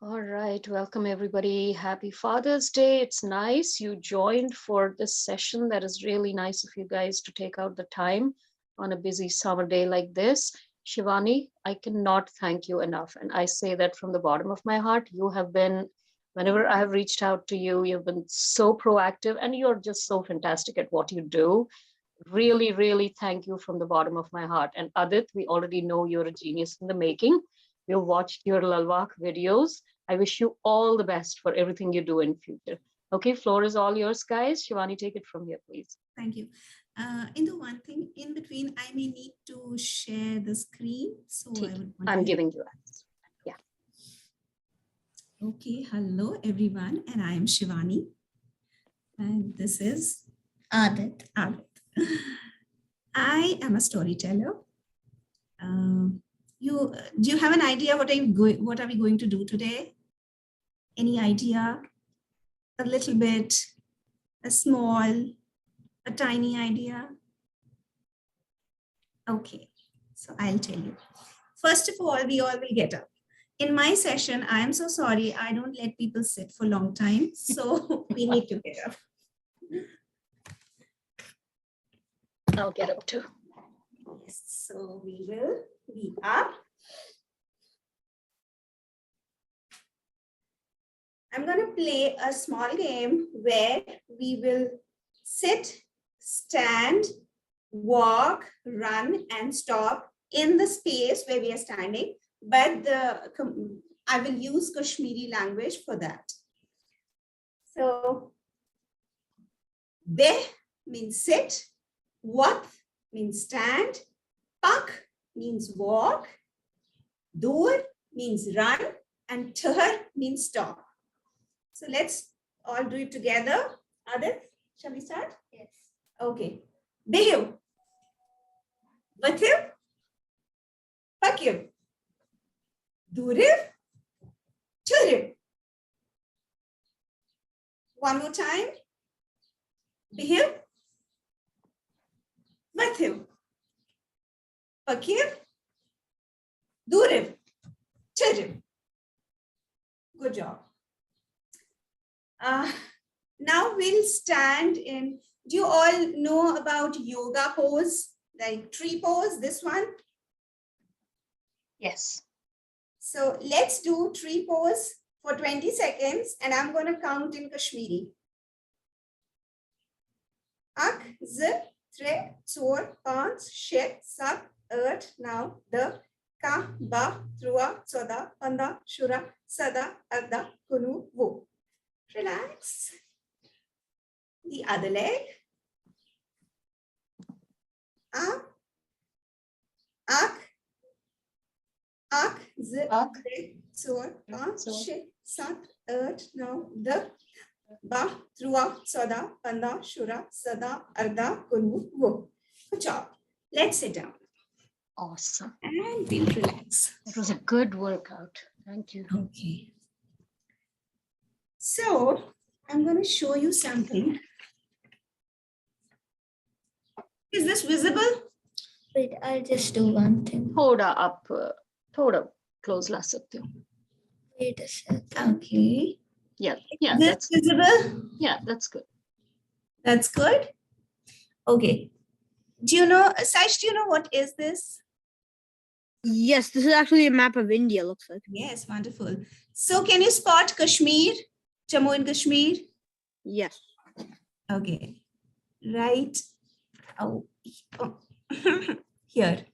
All right, welcome everybody. Happy Father's Day. It's nice you joined for this session. That is really nice of you guys to take out the time on a busy summer day like this. Shivani, I cannot thank you enough. And I say that from the bottom of my heart. You have been, whenever I have reached out to you, you've been so proactive and you're just so fantastic at what you do. Really, really thank you from the bottom of my heart. And Adit, we already know you're a genius in the making. We've watched your Lalwak videos. I wish you all the best for everything you do in future. Okay, floor is all yours, guys. Shivani, take it from here, please. Thank you. In the one thing in between, I may need to share the screen. So I'm giving you that. Yeah. Okay, hello everyone, and I am Shivani. And this is Adit. I am a storyteller. Do you have an idea what are we going to do today? Any idea? A little bit, a small, a tiny idea? Okay, so I'll tell you. First of all, we all will get up. In my session, I am so sorry, I don't let people sit for a long time. So we need to get up. I'll get up too. Yes, so we will be up. I'm going to play a small game where we will sit, stand, walk, run, and stop in the space where we are standing. But I will use Kashmiri language for that. So, beh means sit, wat means stand, pak means walk, dur means run, and tar means stop. So let's all do it together. Adit, shall we start? Yes. Okay. Behiv, Vathiv, Pakiv, Duriv, Turiv. One more time. Behiv, Vathiv, Pakiv, Duriv, Turiv. Good job. Now we'll stand in. Do you all know about yoga pose, like tree pose, this one? Yes. So let's do tree pose for 20 seconds and I'm going to count in Kashmiri. Ak, z, tre, tsor, pans, shet, sat, ert, now, the, ka, ba, trua, soda, panda, shura, sada, arda, kunu, wo. Relax. The other leg. Up. Ak. Ak. Z. Ak. Tsor. Pan. Shit. Sat. Ert. Now. The. Ba. Trua. Soda. Panda. Shura. Sada. Arda. Kunu. Wo. Good job. Let's sit down. Awesome. And we'll relax. It was a good workout. Thank you. Okay. So I'm going to show you something. Is this visible? Wait, I'll just do one thing. Thoda up, thoda close la sakte ho. Wait a second. Okay. Yeah, Is that's this visible? yeah, that's good. That's good. Okay. Do you know, Saish, do you know what is this? Yes, this is actually a map of India, looks like. Yes, wonderful. So can you spot Kashmir? Jammu and Kashmir? Yes. Okay. Right. Oh. Here.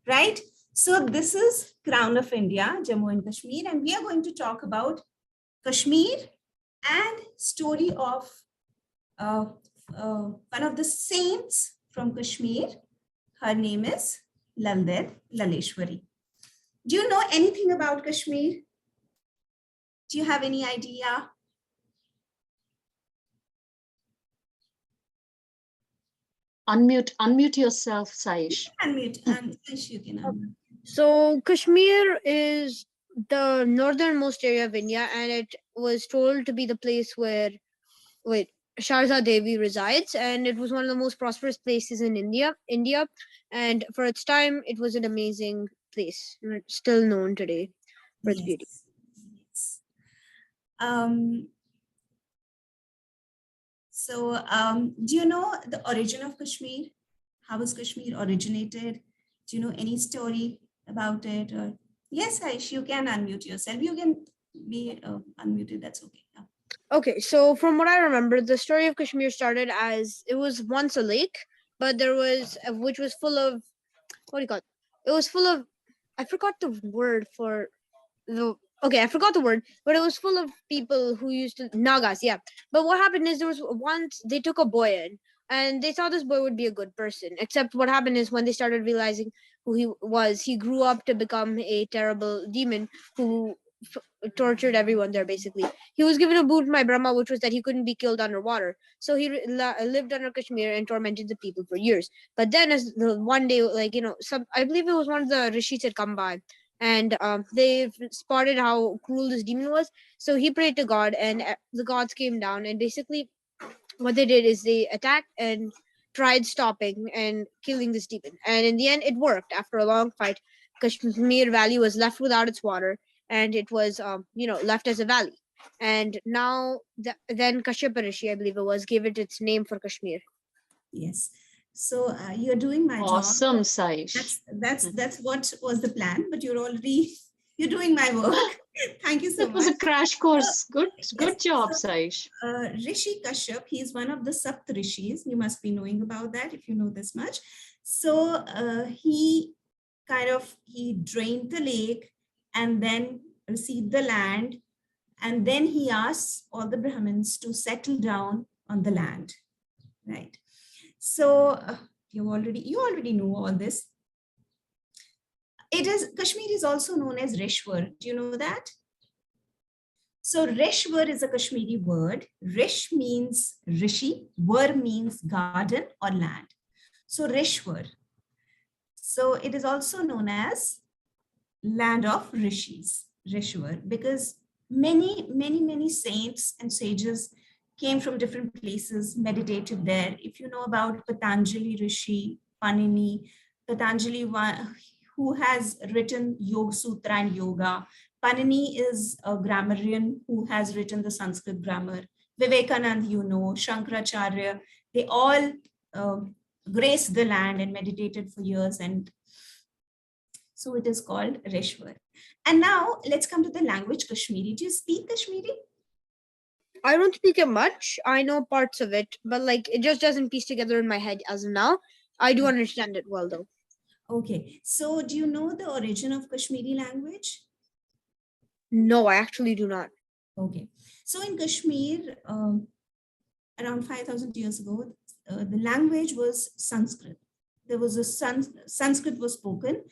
Right. So this is Crown of India, Jammu and Kashmir, and we are going to talk about Kashmir and story of one of the saints from Kashmir. Her name is Lalder Laleshwari. Do you know anything about Kashmir? Do you have any idea? Unmute yourself, Saish. Unmute. Saish, you can unmute. So Kashmir is the northernmost area of India, and it was told to be the place where Sharda Devi resides, and it was one of the most prosperous places in India. And for its time, it was an amazing place, still known today for its beauty. Yes. Um, do you know the origin of Kashmir? How was Kashmir originated? Do you know any story about it? Or yes, Aish, you can unmute yourself. You can be unmuted. That's okay. Yeah. Okay, so from what I remember, the story of Kashmir started as it was once a lake, but there was which was full of what do you call it? It was full of I forgot the word for the okay, I forgot the word, but it was full of people who used to Nagas, yeah. But what happened is there was once they took a boy in and they thought this boy would be a good person. Except what happened is when they started realizing who he was, he grew up to become a terrible demon who tortured everyone there basically. He was given a boon by Brahma, which was that he couldn't be killed underwater. So he lived under Kashmir and tormented the people for years. But then, as one day, like some I believe it was one of the rishis had come by, and they spotted how cruel this demon was. So he prayed to God, and the gods came down, and basically what they did is they attacked and tried stopping and killing this demon. And in the end, it worked. After a long fight, Kashmir Valley was left without its water, and it was left as a valley. And now, then Kashyapa Rishi, I believe it was, gave it its name for Kashmir. Yes. So you're doing my job. Awesome, Saish. That's what was the plan, but you're doing my work. Thank you so That was much. a crash course. Good Yes. job, So, Saish. Rishi Kashyap, he is one of the Sapt Rishis. You must be knowing about that if you know this much. So he drained the lake and then received the land, and then he asked all the Brahmins to settle down on the land, right? So you already know all this. Kashmir is also known as Rishwar. Do you know that? So Rishwar is a Kashmiri word. Rish means rishi, War means garden or land. So Rishwar. So it is also known as land of rishis, Rishwar, because many saints and sages came from different places, meditated there. If you know about Patanjali Rishi, Panini, Patanjali, who has written Yoga Sutra and Yoga. Panini is a grammarian who has written the Sanskrit grammar. Vivekanand, Shankaracharya, they all graced the land and meditated for years, and so it is called Rishwar. And now let's come to the language Kashmiri. Do you speak Kashmiri? I don't speak it much. I know parts of it, but like it just doesn't piece together in my head as of now. I do understand it well though. Okay. So do you know the origin of Kashmiri language? No, I actually do not. Okay. So in Kashmir, around 5,000 years ago, the language was Sanskrit. There was Sanskrit was spoken,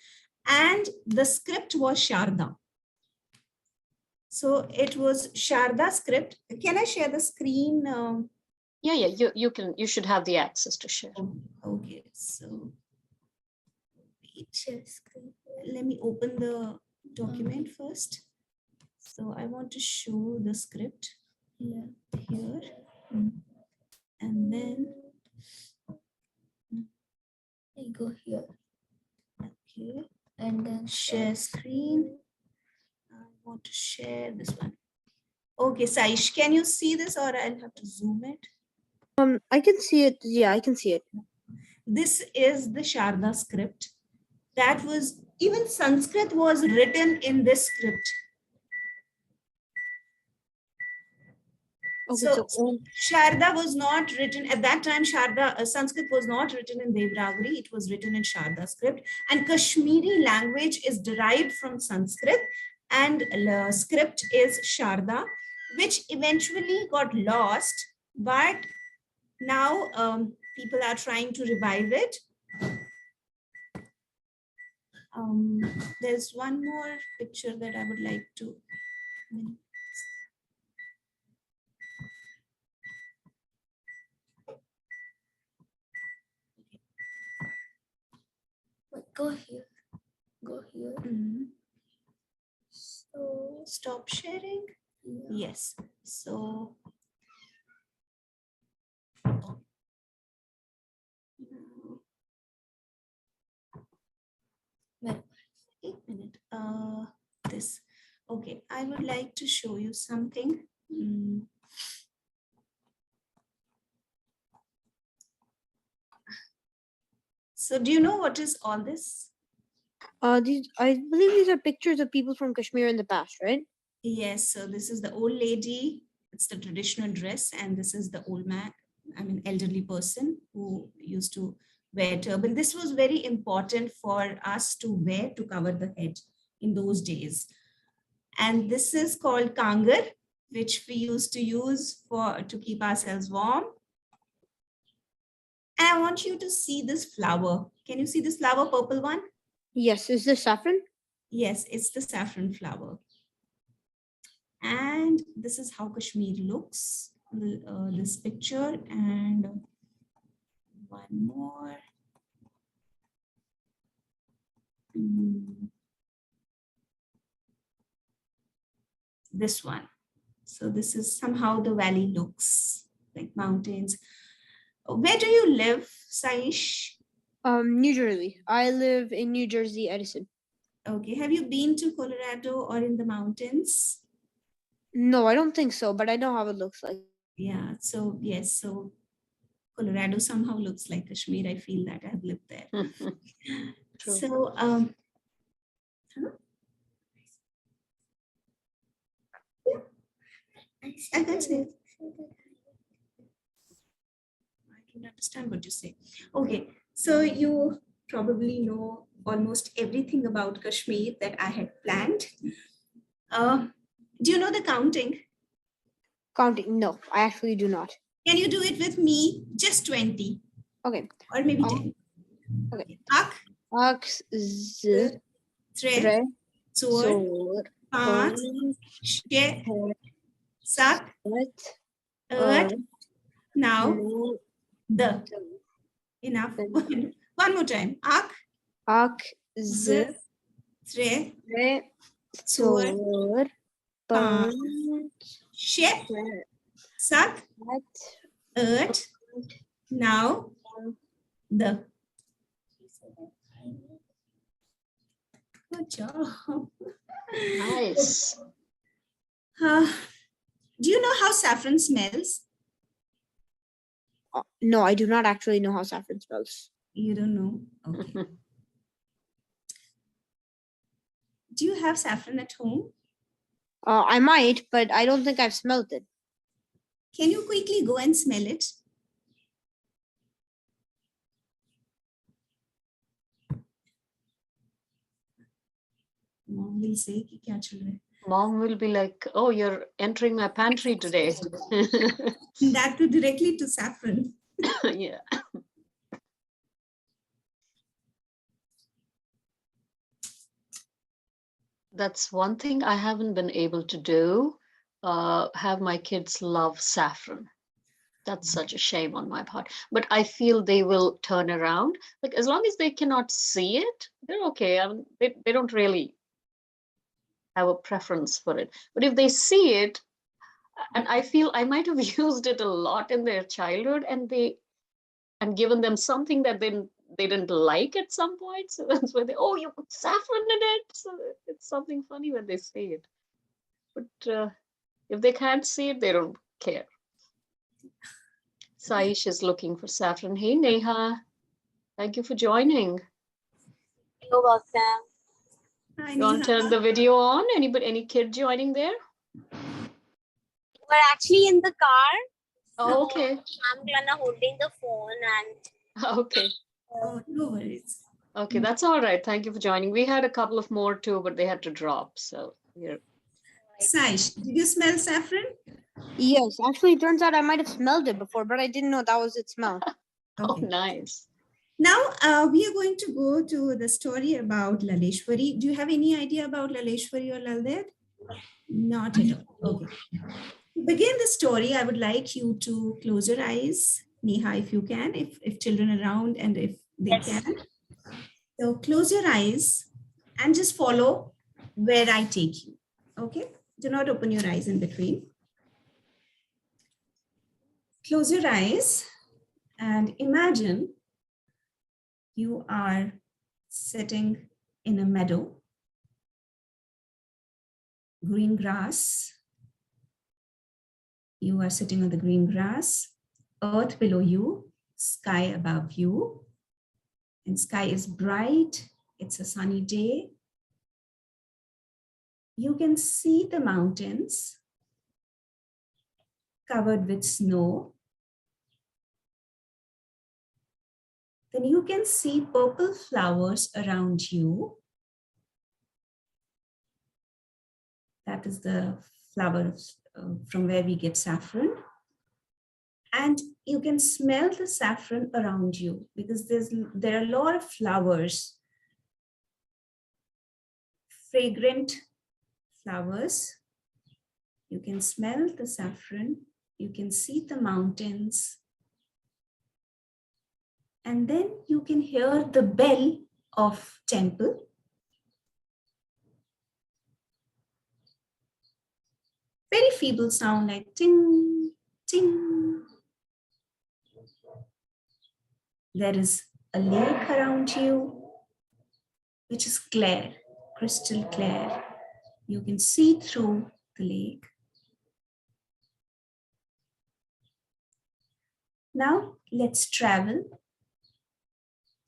and the script was Sharda. So it was Sharda script. Can I share the screen? Yeah, you should have the access to share. Okay, so let me open the document first. So I want to show the script here, and then I go here okay, and then share screen. I want to share this one. Okay, Saish, can you see this, or I'll have to zoom it? I can see it. Yeah, I can see it. This is the Sharda script. That was, even Sanskrit was written in this script. Okay, So so Sharda was not written at that time. Sanskrit was not written in Devragari. It was written in Sharda script. And Kashmiri language is derived from Sanskrit, and script is Sharda, which eventually got lost. But now people are trying to revive it. There's one more picture that I would like to. go here. Go here. So stop sharing. Yeah. Yes. So Wait. 8 minutes. This. Okay. I would like to show you something. Mm. So do you know what is all this? These, I believe these are pictures of people from Kashmir in the past, right? Yes, so this is the old lady. It's the traditional dress, and this is the old man, I mean, elderly person who used to wear turban. This was very important for us to wear to cover the head in those days. And this is called kangar, which we used to use for to keep ourselves warm. And I want you to see this flower. Can you see this flower, purple one? Yes, is this saffron? Yes, it's the saffron flower. And this is how Kashmir looks, this picture. And one more. This one. So this is somehow the valley looks like mountains. Where do you live, Saish? New Jersey. I live in New Jersey, Edison. Okay, have you been to Colorado or in the mountains? No, I don't think so, but I know how it looks like. Yeah, so yes, so Colorado somehow looks like Kashmir. I feel that I have lived there. True. So I can say. I don't understand what you say. Okay, so you probably know almost everything about Kashmir that I had planned. Do you know the counting? Counting? No, I actually do not. Can you do it with me? Just 20 Okay. or maybe Um, 10. okay. Ak, Ox, z, tre, tre, chor, sor, paanch, she, sat, et, eight. Now no, the. Enough. One more time. Ak, Ox, z, z, tre, tre, chor, sor, paanch, panch, she, sat, et, 8. Now the. Good job. Nice. Do you know how saffron smells? No, I do not actually know how saffron smells. You don't know. Okay. Do you have saffron at home? I might, but I don't think I've smelled it. Can you quickly go and smell it? Mom will say कि क्या चल रहा है? Mom will be like, oh, you're entering my pantry today. That too directly to saffron. Yeah. That's one thing I haven't been able to do. Have my kids love saffron. That's such a shame on my part. But I feel they will turn around. Like as long as they cannot see it, they're okay. I mean, they don't really have a preference for it. But if they see it, and I feel I might have used it a lot in their childhood, and given them something that they didn't like at some point. So that's why oh, you put saffron in it. So it's something funny when they say it. But if they can't see it, they don't care. Saish is looking for saffron. Hey, Neha. Thank you for joining. You're welcome. Hi, You want to turn the video on? Any kid joining there? We're actually in the car. Oh, okay. I'm gonna holding the phone and Okay. Oh, no worries. Okay, that's all right. Thank you for joining. We had a couple of more too, but they had to drop. So here. Saish, did you smell saffron? Yes, actually, it turns out I might have smelled it before, but I didn't know that was its smell. Oh, Okay. nice. Now we are going to go to the story about Laleshwari. Do you have any idea about Laleshwari or Laldet? Not at all. Okay. To begin the story, I would like you to close your eyes, Neha, if you can, if children around and if they can. So close your eyes and just follow where I take you. Okay? Do not open your eyes in between. Close your eyes and imagine you are sitting in a meadow, green grass, You are sitting on the green grass, earth below you, sky above you, and sky is bright. It's a sunny day. You can see the mountains covered with snow. Then you can see purple flowers around you. That is the flower from where we get saffron. And you can smell the saffron around you because there are a lot of flowers, fragrant flowers. You can smell the saffron. You can see the mountains. And then you can hear the bell of temple. Very feeble sound like ting, ting. There is a lake around you, which is clear, crystal clear. You can see through the lake. Now let's travel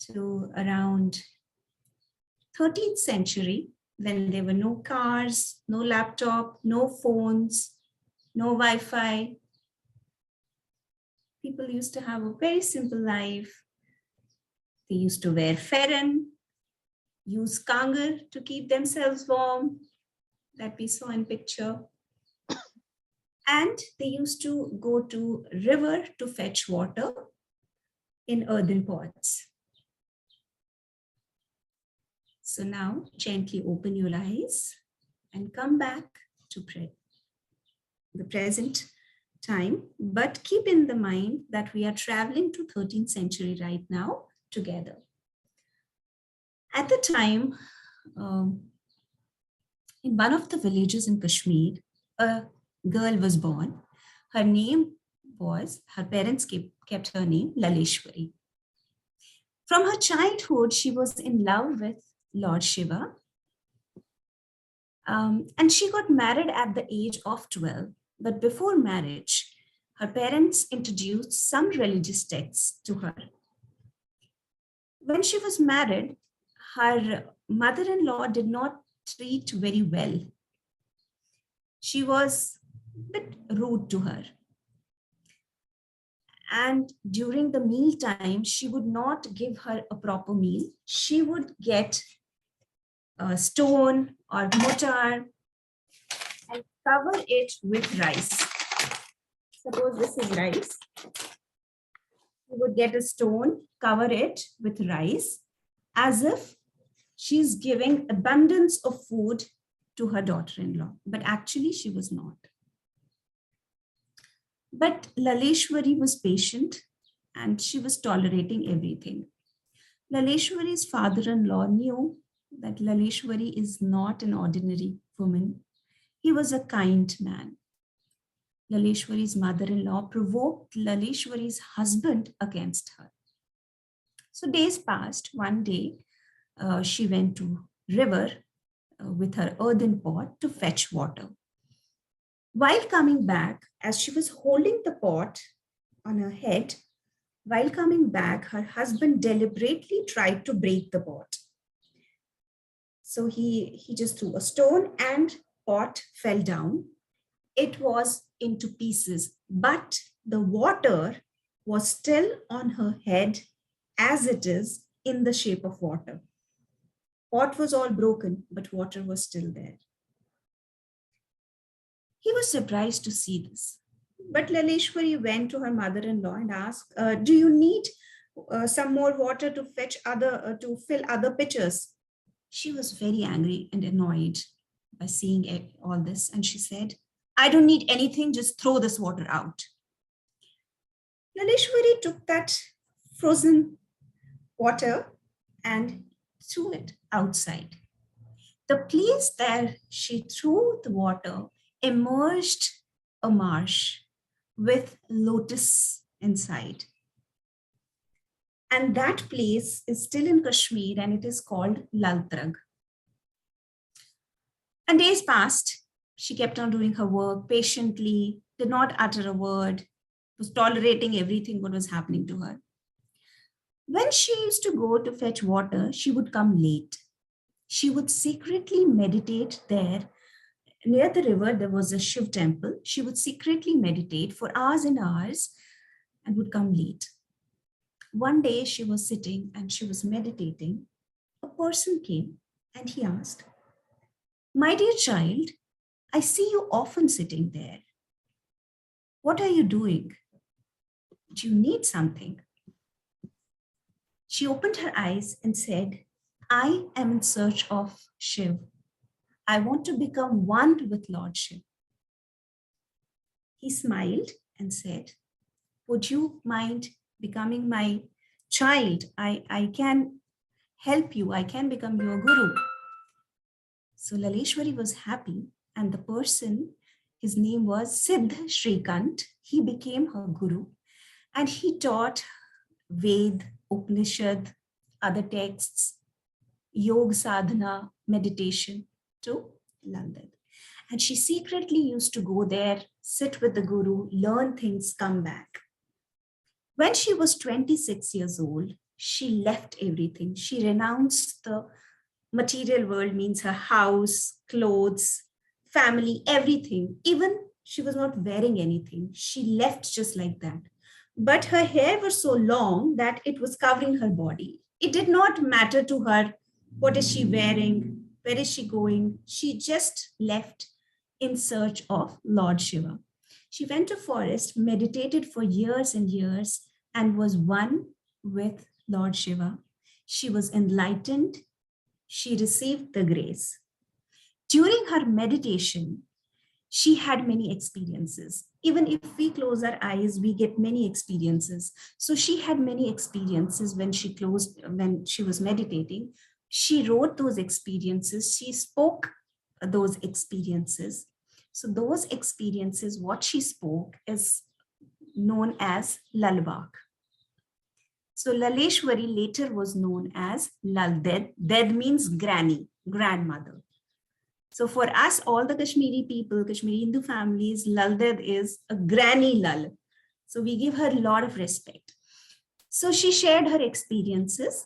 to around 13th century, when there were no cars, no laptop, no phones, no Wi-Fi. People used to have a very simple life. They used to wear farron, use kangar to keep themselves warm, that we saw in picture. And they used to go to river to fetch water in earthen pots. So now gently open your eyes and come back to the present time, but keep in the mind that we are traveling to 13th century right now together. At the time, in one of the villages in Kashmir, a girl was born. Her parents kept her name Laleshwari. From her childhood, she was in love with Lord Shiva. And she got married at the age of 12. But before marriage, her parents introduced some religious texts to her. When she was married, her mother-in-law did not treat very well. She was a bit rude to her. And during the meal time, she would not give her a proper meal. She would get a stone or mortar and cover it with rice. Suppose this is rice. You would get a stone, cover it with rice, as if she's giving abundance of food to her daughter-in-law, but actually she was not. But Laleshwari was patient and she was tolerating everything. Laleshwari's father-in-law knew that Laleshwari is not an ordinary woman. He was a kind man. Laleshwari's mother-in-law provoked Laleshwari's husband against her. So days passed. One day, she went to river with her earthen pot to fetch water. While coming back, as she was holding the pot on her head, while coming back, her husband deliberately tried to break the pot. So he just threw a stone and pot fell down. It was into pieces, but the water was still on her head as it is in the shape of water. Pot was all broken, but water was still there. He was surprised to see this. But Laleshwari went to her mother-in-law and asked, do you need some more water to to fill other pitchers? She was very angry and annoyed by seeing all this. And she said, I don't need anything, just throw this water out. Laleshwari took that frozen water and threw it outside. The place that she threw the water emerged a marsh with lotus inside. And that place is still in Kashmir and it is called Laltrag. And days passed. She kept on doing her work patiently, did not utter a word, was tolerating everything what was happening to her. When she used to go to fetch water, she would come late. She would secretly meditate there. Near the river, there was a Shiv temple. She would secretly meditate for hours and hours and would come late. One day she was sitting and she was meditating. A person came and he asked, "My dear child, I see you often sitting there. What are you doing? Do you need something?" She opened her eyes and said, "I am in search of Shiv. I want to become one with Lord Shiv." He smiled and said, "Would you mind becoming my child? I can help you. I can become your guru." So Laleshwari was happy, and the person, his name was Siddh Shrikant, he became her guru, and he taught Ved, Upanishad, other texts, yoga sadhana, meditation to London. And she secretly used to go there, sit with the guru, learn things, come back. When she was 26 years old, she left everything. She renounced the material world, means her house, clothes, family, everything. Even she was not wearing anything. She left just like that. But her hair was so long that it was covering her body. It did not matter to her what is she wearing, where is she going. She just left in search of Lord Shiva. She went to forest, meditated for years and years, and was one with Lord Shiva. She was enlightened. She received the grace. During her meditation, she had many experiences. Even if we close our eyes, we get many experiences. So she had many experiences when she was meditating. She wrote those experiences. She spoke those experiences. So those experiences, what she spoke is known as Lalvak. So Laleshwari later was known as Lal Ded. Ded means granny, grandmother. So for us, all the Kashmiri people, Kashmiri Hindu families, Lal Ded is a granny Lal. So we give her a lot of respect. So she shared her experiences,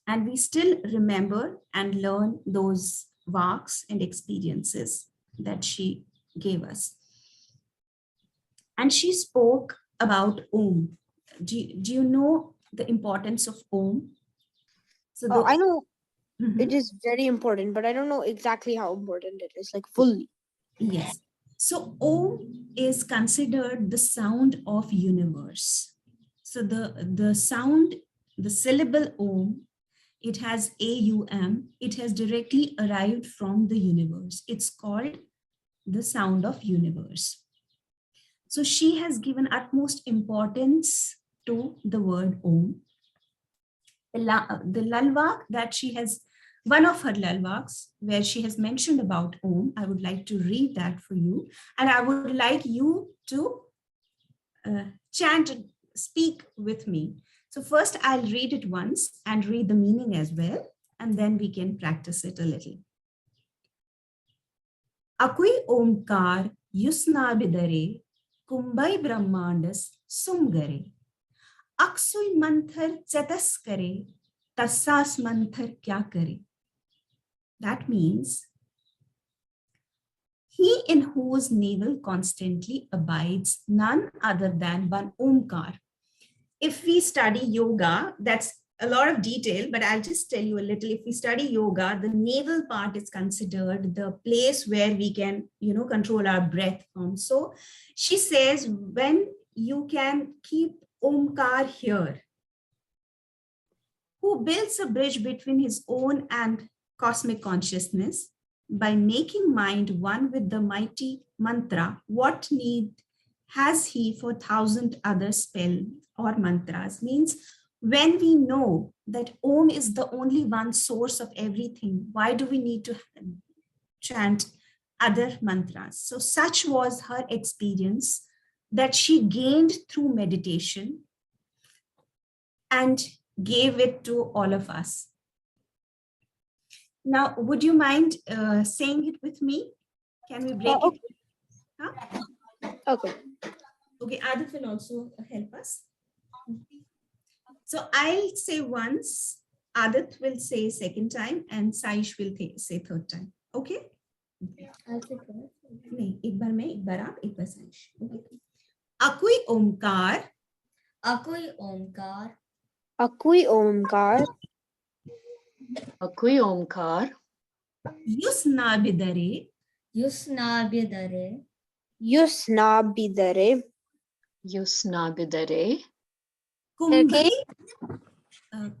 and we still remember and learn those walks and experiences that she gave us. And she spoke about Om. Do you know the importance of Om? So I know Mhm. it is very important, but I don't know exactly how important it is, like fully. Yes. So Om is considered the sound of universe. So the sound, the syllable Om, it has AUM. It has directly arrived from the universe. It's called the sound of universe. So she has given utmost importance to the word Om. The lalvak that she has, one of her lalvaks where she has mentioned about Om, I would like to read that for you. And I would like you to chant and speak with me. So first I'll read it once and read the meaning as well, and then we can practice it a little. Akui omkar yusna bidare kumbai brahmandas sumgare. Aksui manthar chatas kare, tassas manthar kya kare. That means, he in whose navel constantly abides none other than one Omkar. If we study yoga, that's a lot of detail, but I'll just tell you a little. If we study yoga, the navel part is considered the place where we can, control our breath from. So she says, when you can keep Omkar here, who builds a bridge between his own and cosmic consciousness by making mind one with the mighty mantra, what need has he for 1,000 other spells or mantras? Means when we know that Om is the only one source of everything, why do we need to chant other mantras? So such was her experience that she gained through meditation and gave it to all of us. Now, would you mind saying it with me? Can we break it? Huh? Okay. Okay, Adit will also help us. So I'll say once, Adit will say second time, and Saish will say third time. Okay? I'll say first. नहीं, एक बार मैं, एक बार आप, एक बार Saish. Okay. अकुई Omkar. Akoi Omkar. Akui Omkar. Akui Omkar. Yusnabidare. Yusnabidare. Yusnabidare. Yusnabidare. Kumbhai.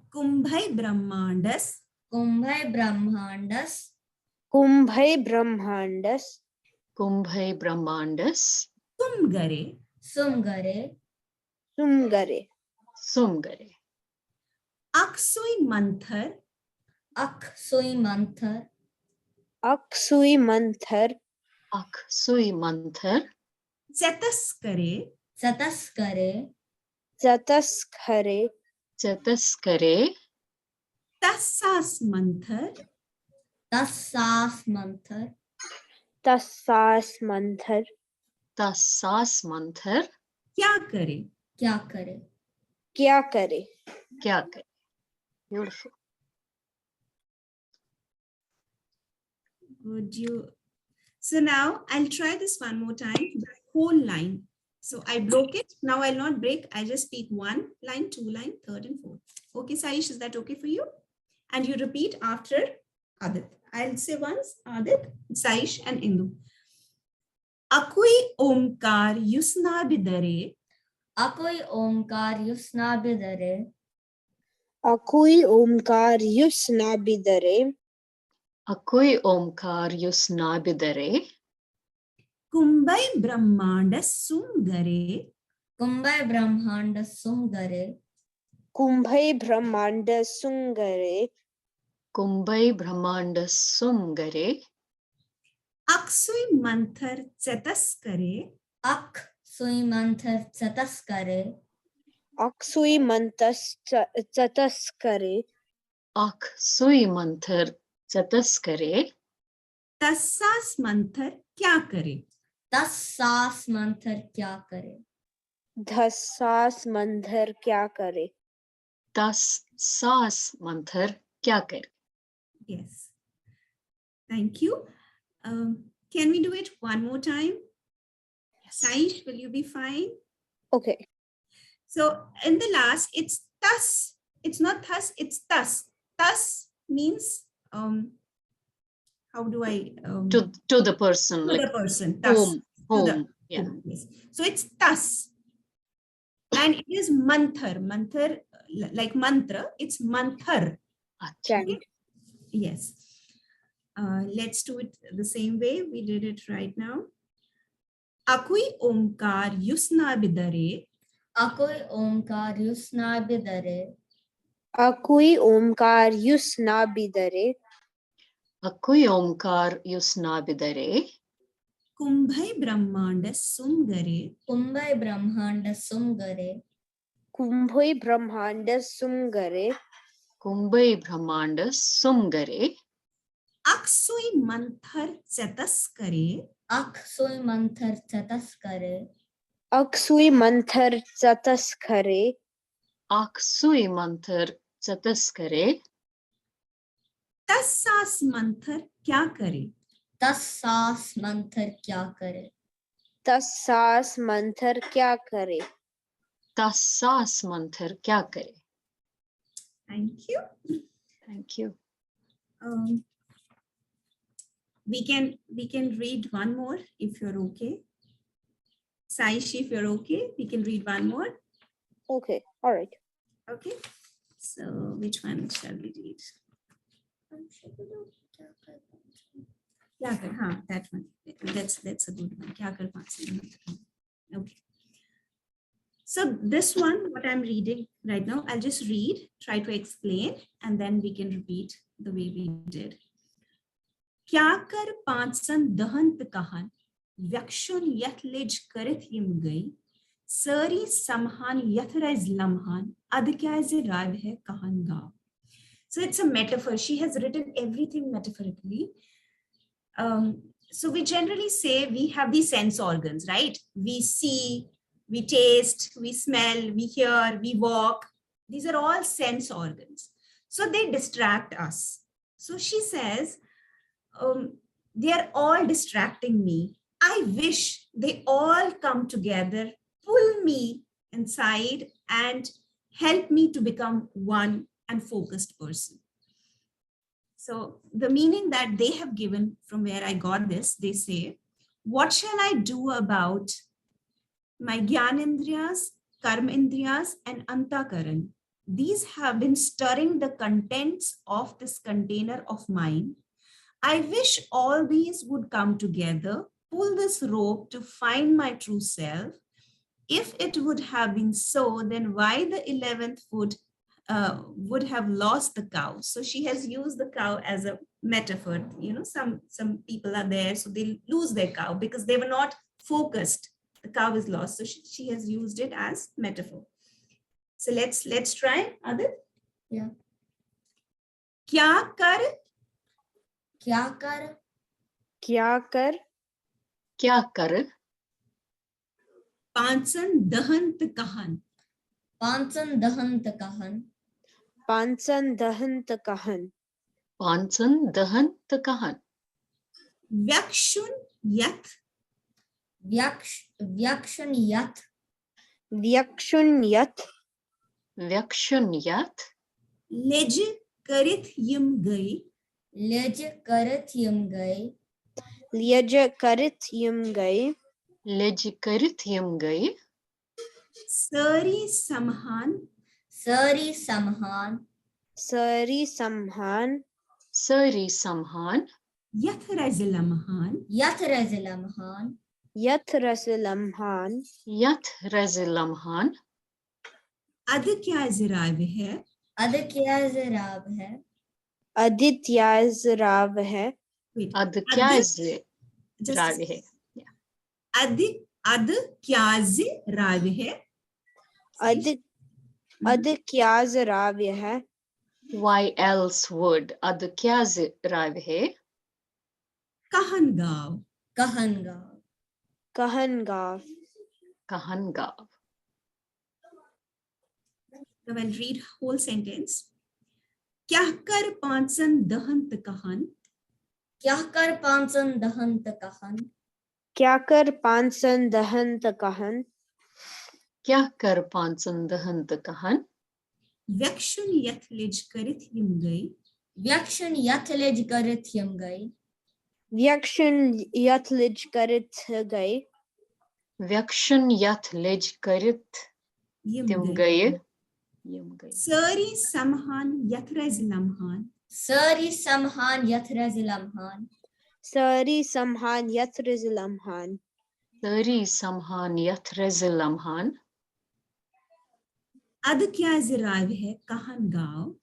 Kumbhai Brahmandas. Kumbhai Brahmandas. Kumbhai Brahmandas. Kumbhai Brahmandas. Sumgare. Sumgare. Sumgare. Sumgare. Aksui Manthar. Aksoi Manthar. Aksui Manthar. Aksui Manthar. Chataskare. Sataskare. Jataskare. Chataskare. Tassas Manthar. Tassas Manthar. Tassas Manthar. Tassas Manthar. Kya kare. Kya kare. Kya kare. Kya kare. Beautiful. Would you? So now I'll try this one more time, the whole line. So I broke it. Now I'll not break. I just speak one line, two line, third and fourth. Okay, Saish, is that okay for you? And you repeat after Adit. I'll say once, Adit, Saish and Indu. Akui Omkar Yusnabidare. Akoi Omkar Yusnabidare. Akui Omkar Yusnabidare. Akui Omkar Yusnabidare. Kumbai Brahmanda Sumgare. Kumbhai Brahmanda Sumgare. Kumbhai Brahmanda Sungare. Kumbhai Brahmanda Sumgare. Aksui Manthar Chataskare. Aksoi Manthar Chataskare. Aksui Mantas Chataskare. Aksui Manthar Chataskare. Tassas Manthar Kya kare. Tassas Manthar Kya kare. Dhassas Mandhar Kya Kare. Tassas Manthar Kya Kare. Yes. Thank you. Can we do it one more time? Saish, will you be fine? Okay. So in the last, it's thus. It's not thus, it's thus. Thus means, how do I? To the person. To Like the person. Thus. whom. Yeah. Yes. So it's thus. And it is manthar. Manthar, like mantra, it's manthar. Chant. Yes. Let's do it the same way we did it right now. Akui Omkar Yusnabidare. Akoi Omkar Yusnabidare. Akui Omkar Yusnabidare. Akui Omkar Yusnabidare. Kumbhai Brahmanda Sumgare. Kumbhai Brahmanda Sumgare. Kumbhai Brahmanda Sumgare. Kumbhai Brahmanda Sumgare. Aksui Manthar Chataskare. Aksoi Manthar Chataskare. Aksui Manthar Chataskare. Aksui Manthar Chataskare. Tassas Manthar Kya kare. Tassas Manthar Kya kare. Tassas Manthar Kya Kare. Tassas Manthar Kya Kare. Thank you. Thank you. We can read one more if you're okay. Saish, if you're okay, we can read one more. Okay. All right. Okay. So which one shall we read? Kya kar, haan, that one. That's a good one. Kya kar paanch. Okay. So this one, what I'm reading right now, I'll just read, try to explain, and then we can repeat the way we did. Kya kar paansan dahant kahan, vyakshun yathlij karith yim gai, sari samhan yathrais lamhan, adhyayze rav hai kahan ga. So it's a metaphor. She has written everything metaphorically. so we generally say we have these sense organs, right? We see, we taste, we smell, we hear, we walk. These are all sense organs. So they distract us. So she says, they are all distracting me. I wish they all come together, pull me inside, and help me to become one and focused person. So the meaning that they have given from where I got this, they say, what shall I do about my Gyanendriyas, Karmendriyas, and Antakaran? These have been stirring the contents of this container of mine. I wish all these would come together, pull this rope to find my true self. If it would have been so, then why the 11th foot would have lost the cow? So she has used the cow as a metaphor. You know, some people are there, so they lose their cow because they were not focused. The cow is lost. So she has used it as metaphor. So let's try, Adit. Yeah. Kya kar? Kya kar? Kya kar? Kya kar? Pansan dahant kahan. Pansan dahant kahan. Pansan dahant kahan. Pansan dahant kahan. Vyakshun yat. Vyakshan yat. Vyakshun yat. Vyakshan yat. Lej karit yim gai. Lej karat yam gai. Liaj karit yum gai. Lej karit yam gai. Sari samhan. Sari samhan. Sari samhan. Sari samhan. Yath razilamhan. Yat razilamhan. Yat rasilamhan. Yat razilamhan. Ad kya zirav hai? Ad kya zirab hai? Adityaz rav hai. Wait. Ad kya is Just rav hai? ad kya zirav hai? Ad kyaz rav hai. Why else would ad kya rav hai? Kahan gav. Kahan gav. Kahan gav. Kahan gav. Now I'll read whole sentence. Kya kar pansan dahant kahan? Kya kar pansan dahant kahan? Kya kar pansan dahant kahan? Kya kar pansan dahant kahan? Vyakshun yath lej karit yim gai. Vyakshan yat lej karat yam gai. Vyakshan yat lij karit gai. Vyakshan yat lej karit Yim tim gai. gai. Yam gai. Sari samhan yath razilamhan. Sari samhan yat razilamhan. Sari samhan yat rizilamhan. Sari samhan yat razilamhan. Ad kya zirav hai? Kahan gav.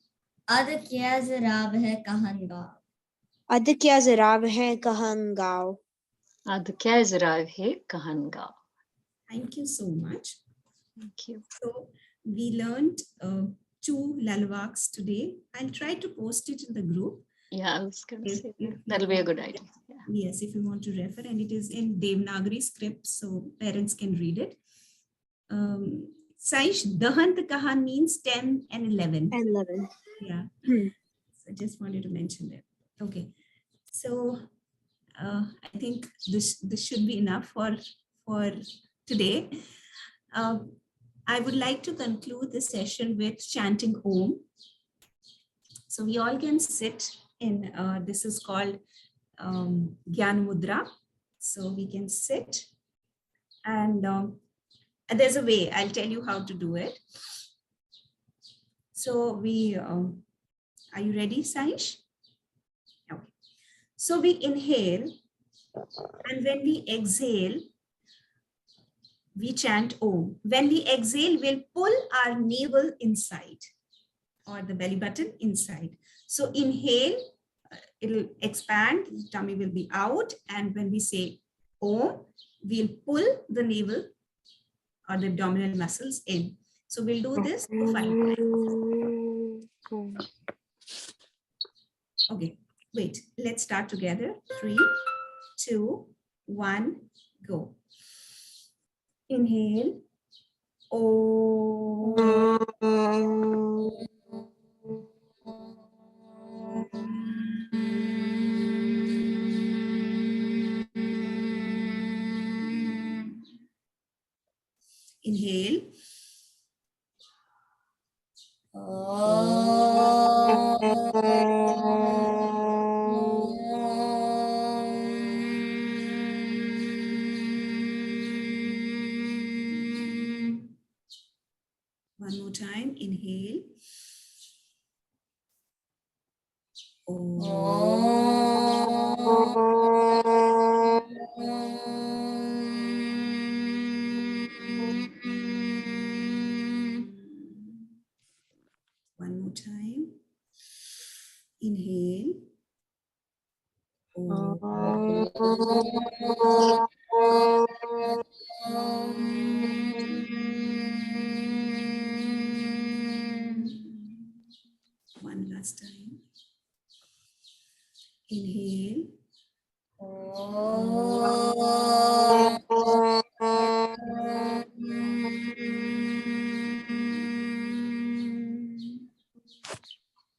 Ad kya zirab hai? Kahan gav. Ad kya zirav hai? Kahan gav. Ad kya is rav hai? Kahan gav. Thank you so much. Thank you. So we learned 2 lalwaks today. I'll try to post it in the group. Yeah, I was going to If- say if that. you That'll be a want- good idea. Yeah. Yes, if you want to refer, and it is in Devanagari script, so parents can read it. Saish, Dahant Kahan means 10 and 11. 11. Yeah. Hmm. So I just wanted to mention that. Okay. So I think this should be enough for today. I would like to conclude the session with chanting Om. So we all can sit in, this is called Gyan Mudra. So we can sit, and there's a way, I'll tell you how to do it. So we, are you ready, Saish? Okay. So we inhale, and when we exhale, we chant Om. When we exhale, we'll pull our navel inside, or the belly button inside. So inhale, it'll expand, the tummy will be out. And when we say Om, we'll pull the navel or the abdominal muscles in. So we'll do this for 5 times. Okay, wait, let's start together. 3, 2, 1, go. Inhale. Inhale. One more time. Inhale. One more time. Inhale. One last time. Inhale.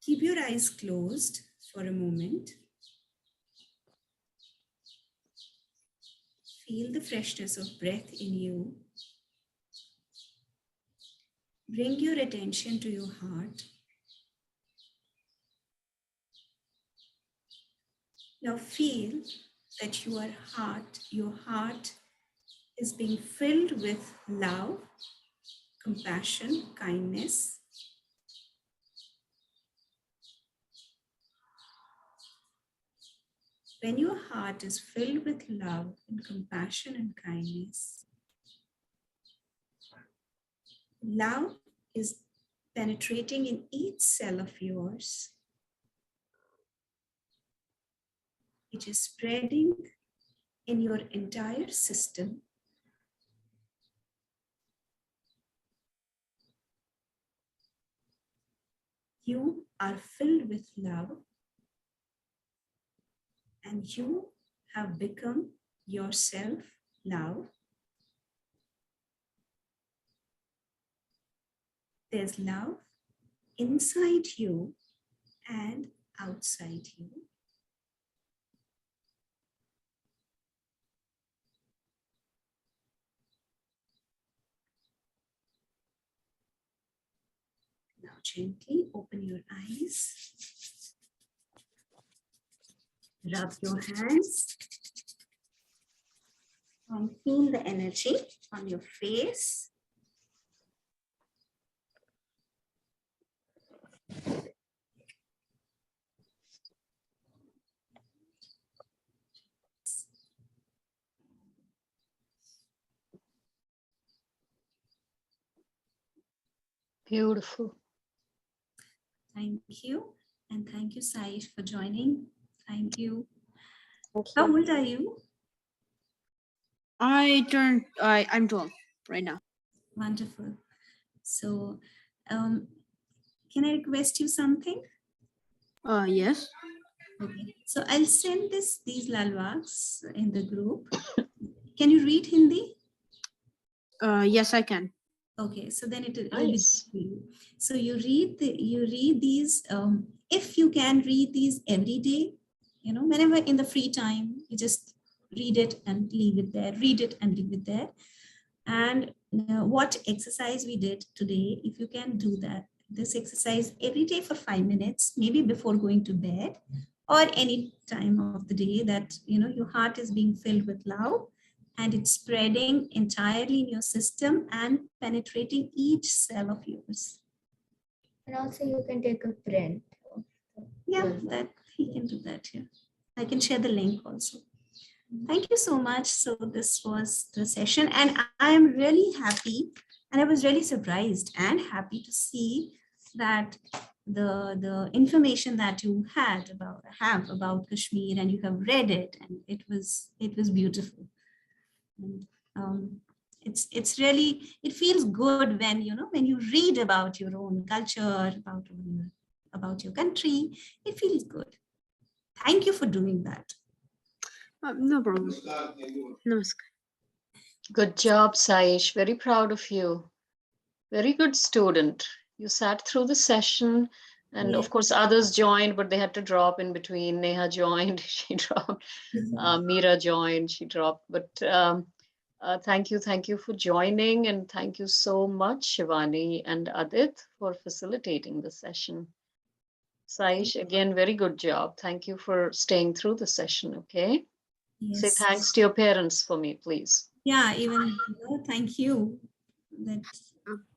Keep your eyes closed for a moment. Feel the freshness of breath in you. Bring your attention to your heart. Now feel that your heart is being filled with love, compassion, kindness. When your heart is filled with love and compassion and kindness, love is penetrating in each cell of yours. It is spreading in your entire system. You are filled with love, and you have become yourself love. There's love inside you and outside you. Now gently open your eyes. Rub your hands and feel the energy on your face. Beautiful. Thank you. And thank you, Saish, for joining. Thank you. Thank How you. old are you? I'm 12 right now. Wonderful. So, can I request you something? Yes. Okay. So I'll send these lalwaks in the group. Can you read Hindi? Yes, I can. Okay, so then it'll Nice. be you. So you read these. If you can read these every day, whenever in the free time, you just read it and leave it there. Read it and leave it there. And what exercise we did today, if you can do this exercise every day for 5 minutes, maybe before going to bed, or any time of the day that your heart is being filled with love, and it's spreading entirely in your system and penetrating each cell of yours. And also you can take a print. Yeah, that he can do that here. I can share the link also. Thank you so much. So this was the session, and I am really happy, and I was really surprised and happy to see that the information that you have about Kashmir, and you have read it, and it was beautiful. And, it's really, it feels good when you read about your own culture, about your country. It feels good. Thank you for doing that. No problem. Namaskar. Good job, Saish. Very proud of you. Very good student. You sat through the session, and Yeah. of course, others joined, but they had to drop in between. Neha joined, she dropped. Meera joined, she dropped. But thank you for joining, and thank you so much, Shivani and Adit, for facilitating the session. Saish, again, very good job. Thank you for staying through the session, okay? Say Yes. thanks to your parents for me, please. Yeah, even thank you. That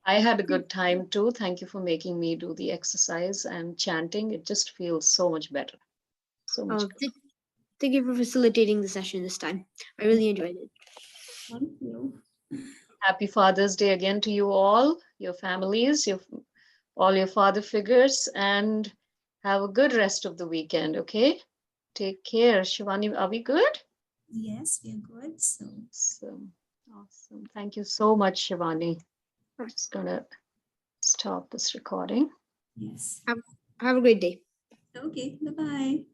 I had a good time too. Thank you for making me do the exercise and chanting. It just feels so much better. So much Oh, good. thank you for facilitating the session this time. I really enjoyed it. thank you. Happy Father's Day again to you all, your families, all your father figures, and have a good rest of the weekend, okay? Take care. Shivani, are we good? Yes, we are good. So Awesome. Thank you so much, Shivani. I'm just gonna stop this recording. yes. Have a great day. Okay. Bye bye.